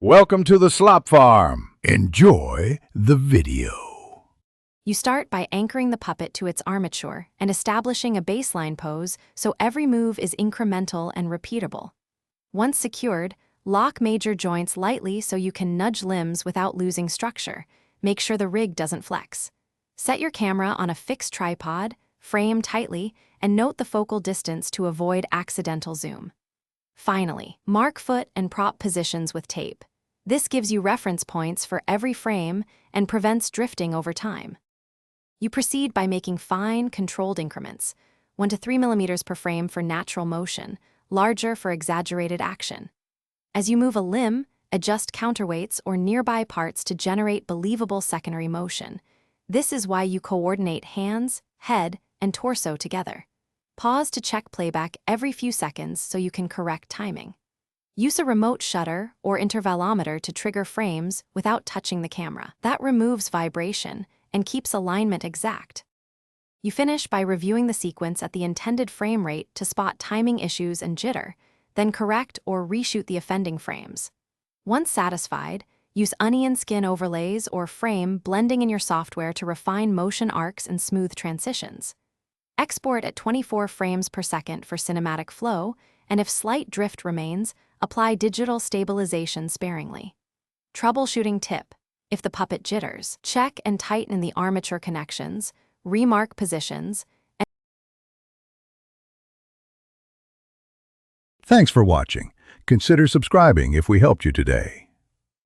Welcome to the slop farm. Enjoy the video. You start by anchoring the puppet to its armature and establishing a baseline pose so every move is incremental and repeatable. Once secured, lock major joints lightly so you can nudge limbs without losing structure. Make sure the rig doesn't flex. Set your camera on a fixed tripod, frame tightly, and note the focal distance to avoid accidental zoom. Finally, mark foot and prop positions with tape. This gives you reference points for every frame and prevents drifting over time. You proceed by making fine, controlled increments, 1 to 3 millimeters per frame for natural motion, larger for exaggerated action. As you move a limb, adjust counterweights or nearby parts to generate believable secondary motion. This is why you coordinate hands, head, and torso together. Pause to check playback every few seconds so you can correct timing. Use a remote shutter or intervalometer to trigger frames without touching the camera. That removes vibration and keeps alignment exact. You finish by reviewing the sequence at the intended frame rate to spot timing issues and jitter, then correct or reshoot the offending frames. Once satisfied, use onion skin overlays or frame blending in your software to refine motion arcs and smooth transitions. Export at 24 frames per second for cinematic flow, and if slight drift remains, apply digital stabilization sparingly. Troubleshooting tip: if the puppet jitters, check and tighten the armature connections, remark positions, and Thanks for watching. Consider subscribing if we helped you today.